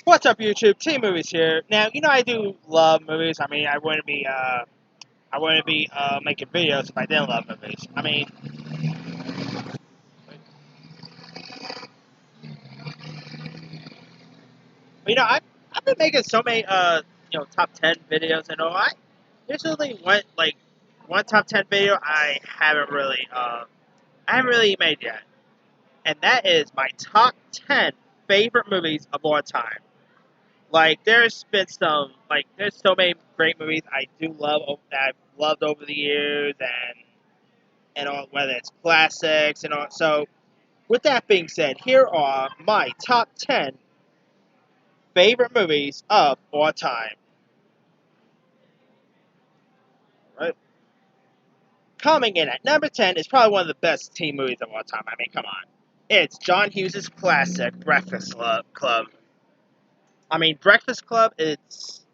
What's up, YouTube? Team Movies here. Now, I do love movies. I wouldn't be making videos if I didn't love movies. I've been making so many top 10 videos and all. I usually went like one top 10 video I haven't really made yet, and that is my top 10 favorite movies of all time. Like, there's so many great movies I do love that I've loved over the years, and all, whether it's classics and all. So, with that being said, here are my top 10 favorite movies of all time. Right? Coming in at number 10 is probably one of the best teen movies of all time. I mean, come on. It's John Hughes' classic Club. Breakfast Club is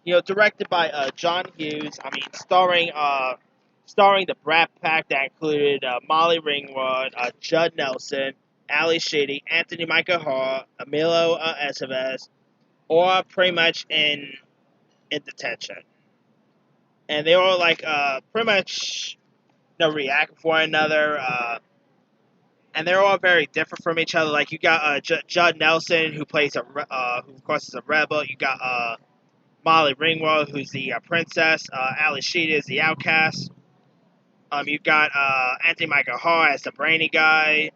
directed by John Hughes. Starring the Brat Pack that included Molly Ringwald, Judd Nelson, Ali Sheedy, Anthony Michael Hall, Emilio Estevez, all pretty much in detention, and they all pretty much react with one another. And they're all very different from each other. Like, you got Judd Nelson, who plays who of course is a rebel. You got Molly Ringwald, who's the princess. Ali Sheedy is the outcast. You got Anthony Michael Hall as the brainy guy,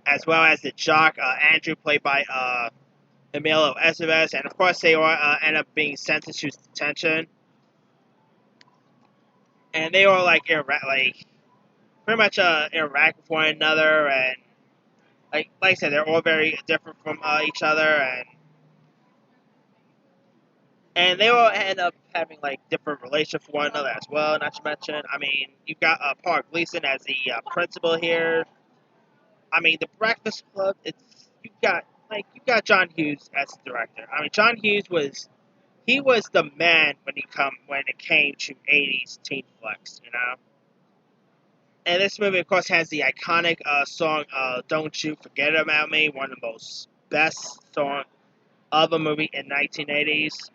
as well as the jock Andrew, played by Emilio Estevez, and of course they all end up being sentenced to detention. And they all pretty much interact with one another, and like I said, they're all very different from each other, and they all end up having different relationships with one another as well. Not to mention, you've got Paul Gleason as the principal here. The Breakfast Club. You've got John Hughes as the director. John Hughes was the man when it came to 80s teen flicks. And this movie, of course, has the iconic song "Don't You Forget About Me," one of the most best songs of a movie in 1980s.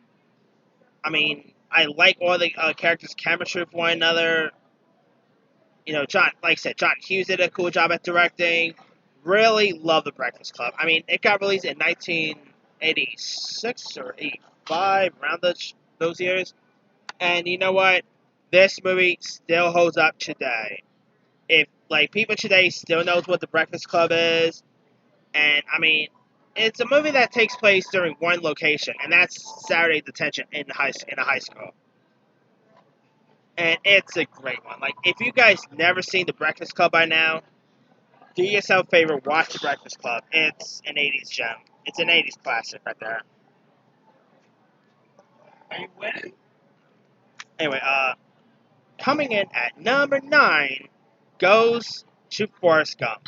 I like all the characters' chemistry with one another. Like I said, John Hughes did a cool job at directing. Really love The Breakfast Club. It got released in 1986 or 85, around those years. And you know what? This movie still holds up today. If people today still knows what The Breakfast Club is, and it's a movie that takes place during one location, and that's Saturday Detention in a high school. And it's a great one. If you guys never seen The Breakfast Club by now, do yourself a favor, watch The Breakfast Club. It's an 80s gem. It's an 80s classic right there. Are you winning? Anyway, coming in at number 9 goes to Forrest Gump.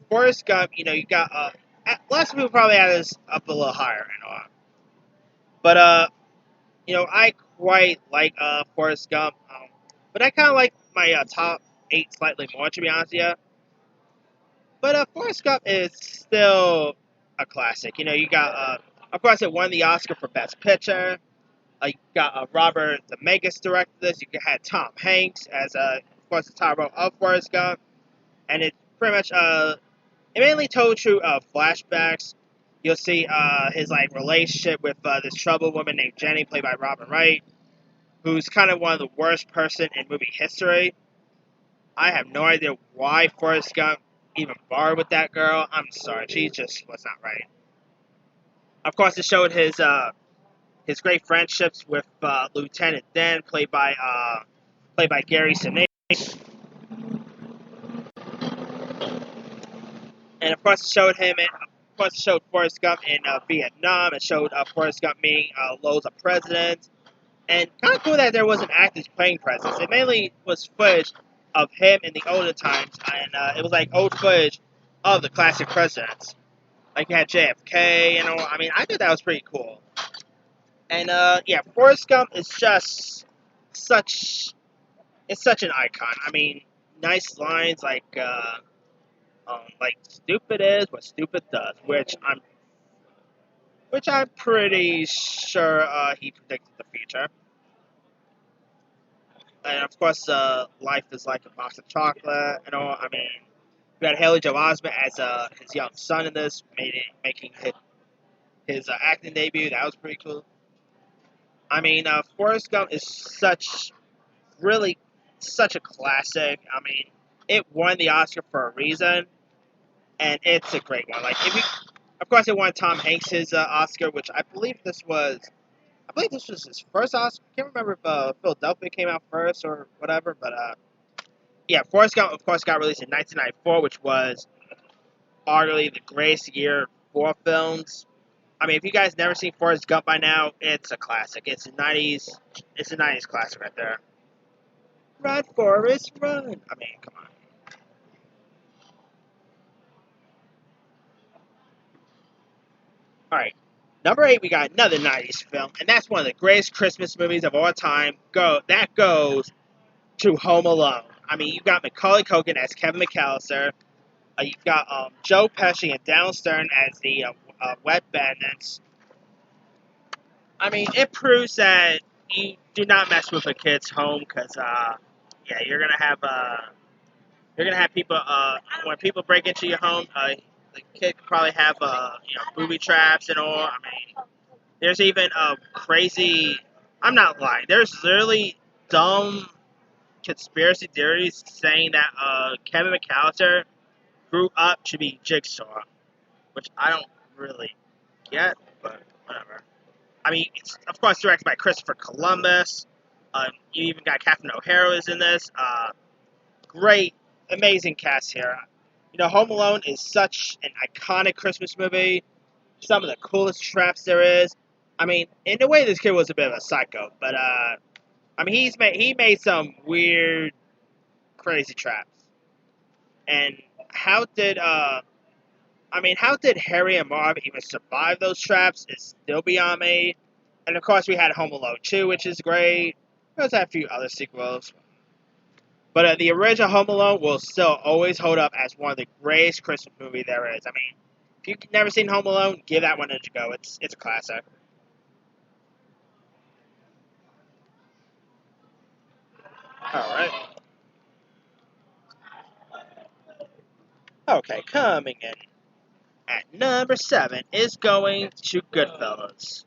Forrest Gump, you got, lots of people probably had this up a little higher and all. But, I quite like Forrest Gump. But I kind of like my top 8 slightly more, to be honest with you. But Forrest Gump is still a classic. You got, of course, it won the Oscar for Best Picture. You got Robert Zemeckis directed this. You had Tom Hanks as, of course, the top role of Forrest Gump. And it's pretty much, it mainly told through flashbacks. You'll see his relationship with this troubled woman named Jenny, played by Robin Wright, who's kind of one of the worst person in movie history. I have no idea why Forrest Gump even bothered with that girl. I'm sorry, she just was not right. Of course, it showed his great friendships with Lieutenant Dan, played by Gary Sinise. And of course, it showed Forrest Gump in Vietnam. It showed Forrest Gump meeting loads of presidents. And kind of cool that there wasn't actors playing presidents. It mainly was footage of him in the older times, and it was old footage of the classic presidents. You had JFK and all. I thought that was pretty cool. And yeah, Forrest Gump is just it's such an icon. Nice lines like stupid is what stupid does, which which I'm pretty sure he predicted the future. And of course, life is like a box of chocolate and all. I mean, we got Haley Joel Osment as his young son in this, making his acting debut. That was pretty cool. I mean, Forrest Gump is really such a classic. I mean, it won the Oscar for a reason, and it's a great one. Like, if you, of course, it won Tom Hanks his Oscar, which I believe this was his first Oscar. I can't remember if Philadelphia came out first or whatever, but yeah, Forrest Gump, of course, got released in 1994, which was arguably the greatest year for films. I mean, if you guys never seen Forrest Gump by now, it's a classic. It's a '90s classic right there. Run, Forrest, run! I mean, come on. All right, number 8, we got another '90s film, and that's one of the greatest Christmas movies of all time. That goes to Home Alone. I mean, you've got Macaulay Culkin as Kevin McAllister. You've got Joe Pesci and Daniel Stern as the Wet Bandits. I mean, it proves that you do not mess with a kid's home because, yeah, you're gonna have people. When people break into your home, the kid could probably have booby traps and all. I mean, there's even crazy. I'm not lying. There's literally dumb conspiracy theories saying that Kevin McAllister grew up to be Jigsaw, which I don't really get, but whatever. I mean, it's of course directed by Christopher Columbus. You even got Catherine O'Hara is in this. Great, amazing cast here. You know, Home Alone is such an iconic Christmas movie. Some of the coolest traps there is. I mean, in a way, this kid was a bit of a psycho, but I mean, he made some weird, crazy traps. And how did Harry and Marv even survive those traps is still beyond me. And of course, we had Home Alone 2, which is great. There's a few other sequels. But the original Home Alone will still always hold up as one of the greatest Christmas movies there is. I mean, if you've never seen Home Alone, give that one a go. It's a classic. Alright. Okay, coming in at number 7 is going to Goodfellas.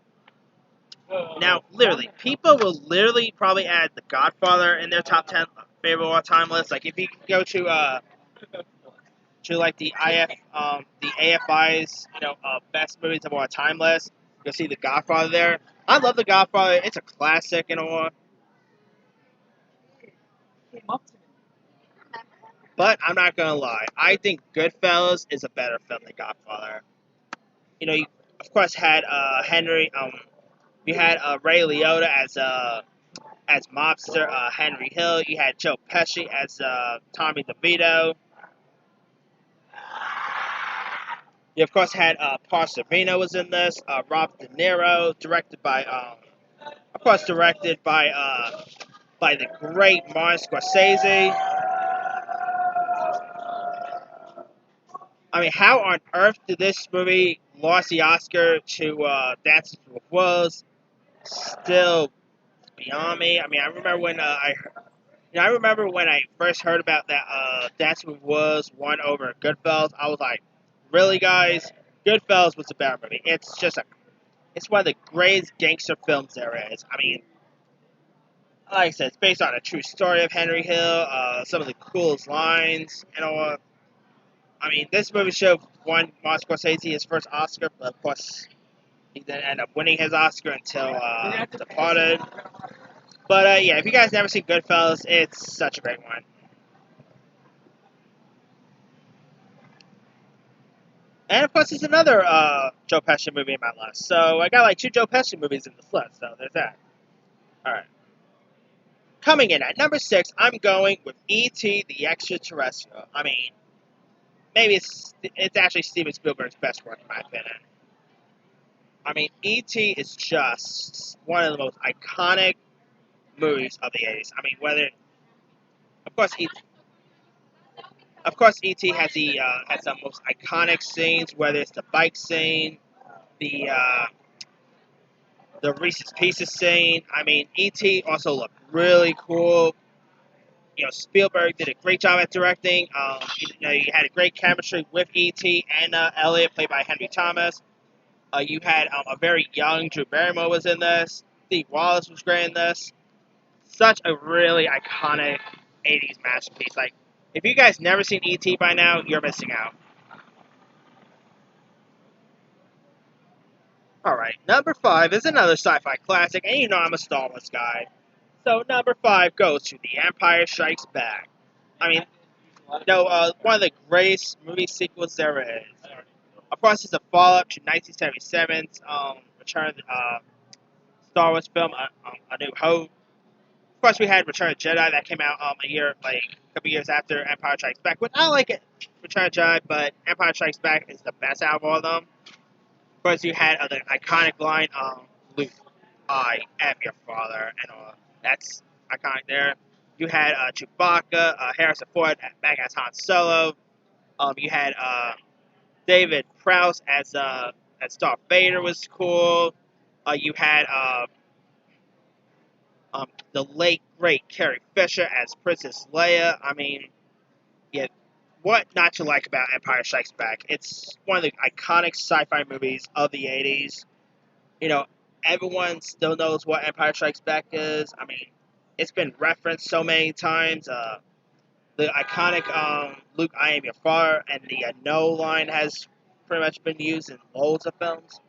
Now, literally, people will literally probably add The Godfather in their top 10 favorite all time list. Like, if you go to like the AFI's best movies of all time list, you'll see The Godfather there. I love The Godfather. It's a classic and all. But I'm not gonna lie. I think Goodfellas is a better film than Godfather. You of course had Henry. You had Ray Liotta as mobster Henry Hill. You had Joe Pesci as Tommy DeVito. You of course had Paul Sorvino was in this. Robert De Niro, directed by the great Martin Scorsese. I mean, how on earth did this movie lost the Oscar to Dances with Wolves? Still beyond me. I mean, I remember when I first heard about that Dances with Wolves won over Goodfellas. I was like, really, guys? Goodfellas was a better movie. It's one of the greatest gangster films there is. I mean, like I said, it's based on a true story of Henry Hill. Some of the coolest lines and all. I mean, this movie should have won Martin Scorsese his first Oscar, but of course, he didn't end up winning his Oscar until Departed. But yeah, if you guys never seen Goodfellas, it's such a great one. And of course, there's another Joe Pesci movie in my list. So I got like 2 Joe Pesci movies in this list. So there's that. All right. Coming in at number 6, I'm going with E.T. the Extraterrestrial. I mean, maybe it's actually Steven Spielberg's best work in my opinion. I mean, E.T. is just one of the most iconic movies of the 80s. I mean, of course, E.T. has the most iconic scenes, whether it's the bike scene, the the Reese's Pieces scene. I mean, E.T. also looked really cool. Spielberg did a great job at directing. You had a great chemistry with E.T. and Elliot, played by Henry Thomas. You had a very young Drew Barrymore was in this. Steve Wallace was great in this. Such a really iconic 80s masterpiece. Like, if you guys never seen E.T. by now, you're missing out. Alright, number 5 is another sci-fi classic, and you know I'm a Star Wars guy. So number 5 goes to The Empire Strikes Back. I mean, one of the greatest movie sequels there is. Of course, it's a follow-up to 1977's Return Star Wars film, A New Hope. Of course, we had Return of Jedi that came out a couple years after Empire Strikes Back. But I like it, Return of Jedi, but Empire Strikes Back is the best out of all of them. Of course, you had the iconic line, Luke, I am your father, and all. That's iconic there. You had Chewbacca, Harrison Ford back as Han Solo. You had David Prowse as Darth Vader was cool. You had the late great Carrie Fisher as Princess Leia. I mean, yeah, what not to like about Empire Strikes Back? It's one of the iconic sci-fi movies of the '80s. You know, everyone still knows what Empire Strikes Back is. I mean, it's been referenced so many times. The iconic Luke, I am your father, and the no line has pretty much been used in loads of films.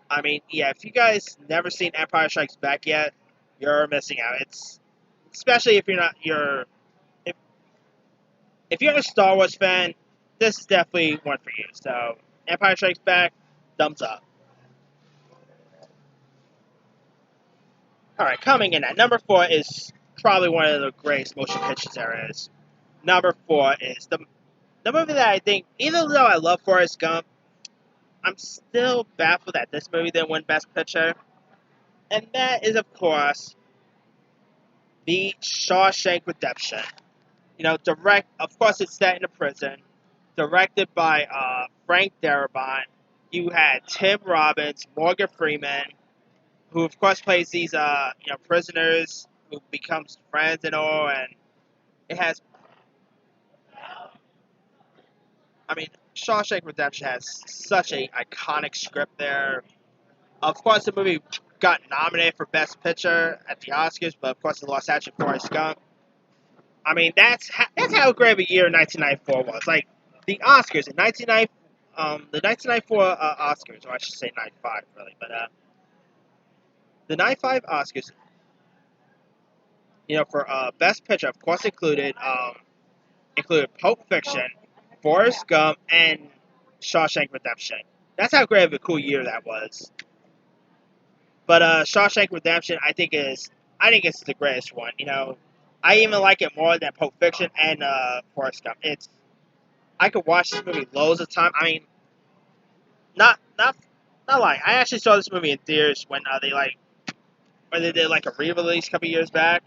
I mean, yeah, if you guys never seen Empire Strikes Back yet, you're missing out. It's especially if if, if you're a Star Wars fan, this is definitely one for you. So, Empire Strikes Back, thumbs up. All right, coming in at number 4 is probably one of the greatest motion pictures there is. Number 4 is the movie that I think, even though I love Forrest Gump, I'm still baffled that this movie didn't win Best Picture. And that is, of course, the Shawshank Redemption. Of course, it's set in a prison. Directed by Frank Darabont. You had Tim Robbins, Morgan Freeman, who of course plays these prisoners who becomes friends and all. And it has, I mean, Shawshank Redemption has such a iconic script there. Of course, the movie got nominated for Best Picture at the Oscars, but of course, it lost out to Forrest Gump. I mean, that's how great of a year 1994 was. Like the Oscars in 1994 Oscars, or I should say 95 really, but the 95 Oscars, for Best Picture, of course, included Pulp Fiction, Forrest Gump, and Shawshank Redemption. That's how great of a cool year that was. But Shawshank Redemption, I think it's the greatest one. I even like it more than Pulp Fiction and Forrest Gump. I could watch this movie loads of time. I mean, not not not lying. I actually saw this movie in theaters when they did like a re-release a couple years back.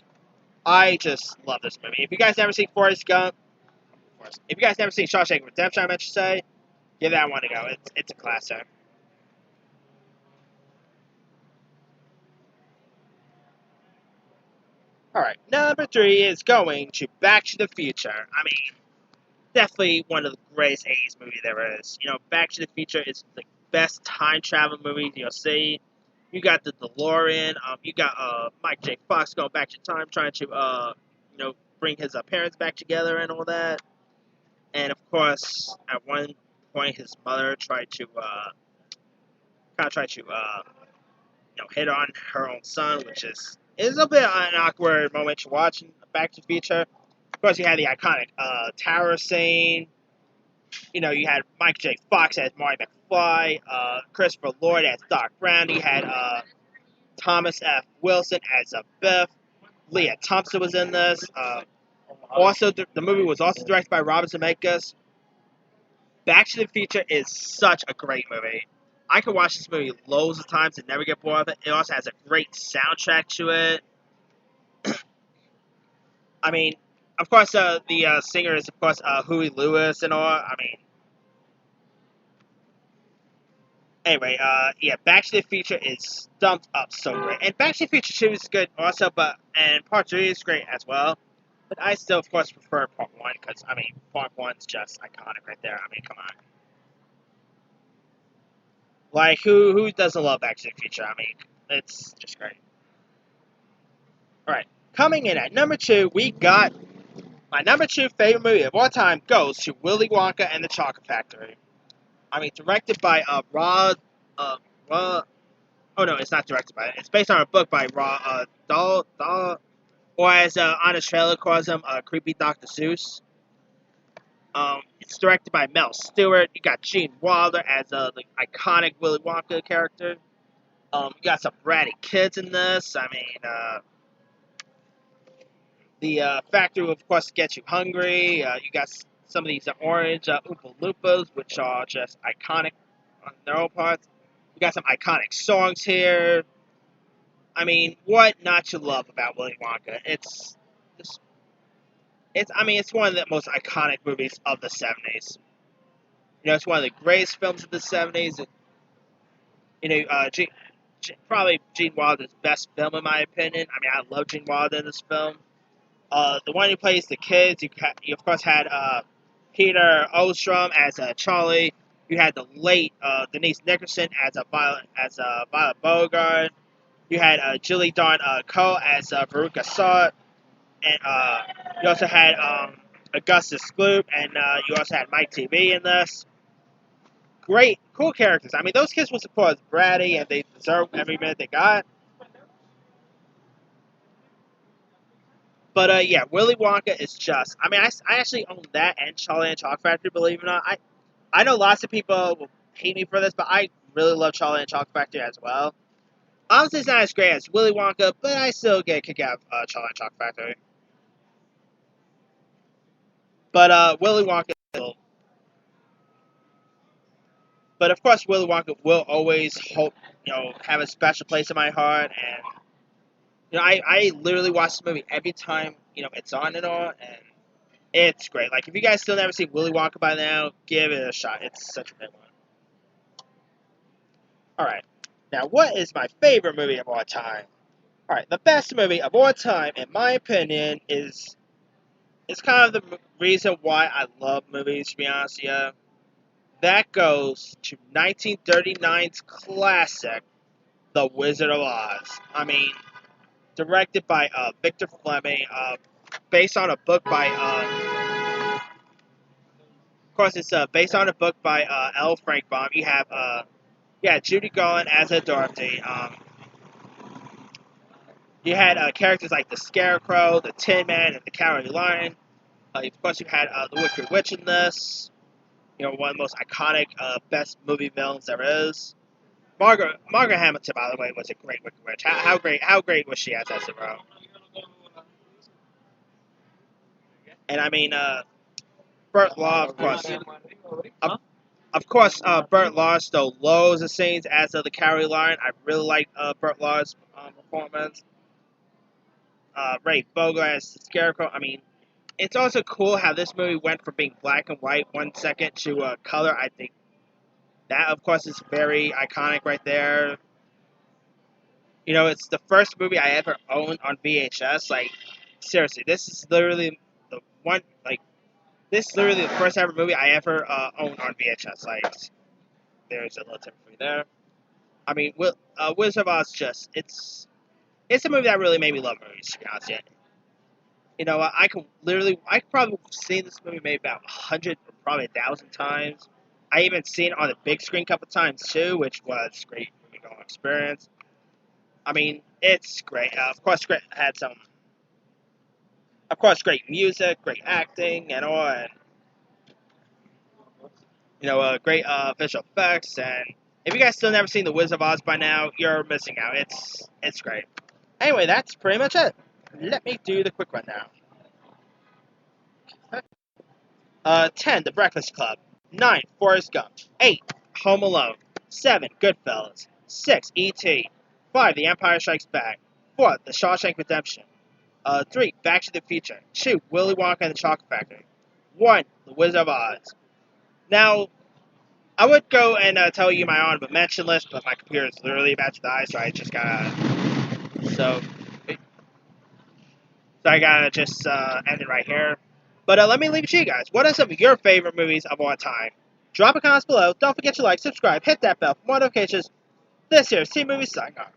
I just love this movie. If you guys never seen Forrest Gump, if you guys never seen Shawshank Redemption, I meant to say, give that one a go. It's a classic. All right, number 3 is going to Back to the Future. I mean, definitely one of the greatest '80s movies there is. Back to the Future is the best time travel movie you'll see. You got the DeLorean. You got Mike J. Fox going back to time, trying to bring his parents back together and all that. And of course, at one point, his mother tried to hit on her own son, which is a bit an awkward moment to watch in Back to the Future. Of course, you had the iconic tower scene. You had Mike J. Fox as Marty McFly, Christopher Lloyd as Doc Brown. You had Thomas F. Wilson as Biff. Leah Thompson was in this. Also, the movie was also directed by Robert Zemeckis. Back to the Future is such a great movie. I could watch this movie loads of times and never get bored of it. It also has a great soundtrack to it. I mean, of course, the singer is, of course, Huey Lewis and all. I mean, Anyway, yeah, Back to the Future is stumped up so great, and Back to the Future 2 is good also, and Part 3 is great as well. But I still, of course, prefer Part 1 because I mean, Part 1's just iconic right there. I mean, come on, like who doesn't love Back to the Future? I mean, it's just great. All right, coming in at number 2, we got my number 2 favorite movie of all time goes to Willy Wonka and the Chocolate Factory. I mean, directed by Rod. Rod. Oh no, it's not directed by it. It's based on a book by Dahl, or as on his trailer calls him, Creepy Dr. Seuss. It's directed by Mel Stewart. You got Gene Wilder as the iconic Willy Wonka character. You got some bratty kids in this. I mean, the factory will, of course, get you hungry. You got some of these orange Oompa Loompas, which are just iconic on their own parts. You got some iconic songs here. I mean, what not to love about Willy Wonka? It's one of the most iconic movies of the '70s. You know, it's one of the greatest films of the '70s. You know, probably Gene Wilder's best film in my opinion. I mean, I love Gene Wilder in this film. The one who plays the kids, you of course had Peter Ostrom as Charlie. You had the late Denise Nickerson as Violet Beauregard. You had Julie Dawn Coe as Veruca Salt, and you also had Augustus Gloop, and you also had Mike TV in this. Great, cool characters. I mean, those kids were supposed bratty, and they deserved every minute they got. But yeah, Willy Wonka is just. I mean, I actually own that and Charlie and Chocolate Factory. Believe it or not, I know lots of people will hate me for this, but I really love Charlie and Chocolate Factory as well. Obviously, it's not as great as Willy Wonka, but I still get a kick out of Charlie and Chocolate Factory. But Willy Wonka, but of course, Willy Wonka will always have a special place in my heart, and I literally watch the movie every time it's on and all, and it's great. Like if you guys still never seen Willy Wonka by now, give it a shot. It's such a great one. All right, now what is my favorite movie of all time? All right, the best movie of all time, in my opinion, is kind of the reason why I love movies. To be honest, yeah, that goes to 1939's classic, The Wizard of Oz. I mean, directed by Victor Fleming, based on a book by, of course, it's based on a book by L. Frank Baum. You have, Judy Garland as a Dorothy. You had characters like the Scarecrow, the Tin Man, and the Cowardly Lion. Of course, you had the Wicked Witch in this. One of the most iconic, best movie villains there is. Margaret Hamilton, by the way, was a great Wicked Witch. How great was she as Esmeralda? And I mean, Burt Law, of course. Burt Law stole loads of scenes as the Cowardly Lion. I really like Burt Law's performance. Ray Bogart as the Scarecrow. I mean, it's also cool how this movie went from being black and white 1 second to color. I think that, of course, is very iconic right there. It's the first movie I ever owned on VHS. Like, seriously, this is literally the one. Like, this is literally the first ever movie I ever owned on VHS. Like, there's a little tip for you there. I mean, Wizard of Oz it's a movie that really made me love movies. To be honest, yeah. I could probably seen this movie maybe about 100 or probably 1,000 times. I even seen it on the big screen a couple times too, which was great movie going experience. I mean, it's great. Of course, great music, great acting, and all, and great visual effects. And if you guys still never seen The Wizard of Oz by now, you're missing out. It's great. Anyway, that's pretty much it. Let me do the quick rundown. 10, The Breakfast Club. 9, Forrest Gump. 8, Home Alone. 7, Goodfellas. 6, E.T. 5, The Empire Strikes Back. 4, The Shawshank Redemption. 3, Back to the Future. 2, Willy Wonka and the Chocolate Factory. 1, The Wizard of Oz. Now, I would go and tell you my honorable mention list, but my computer is literally about to die, so I just gotta. So, so I gotta just end it right here. But let me leave it to you guys. What are some of your favorite movies of all time? Drop a comment below. Don't forget to like, subscribe, hit that bell for more notifications. This here is Team Movie signing off.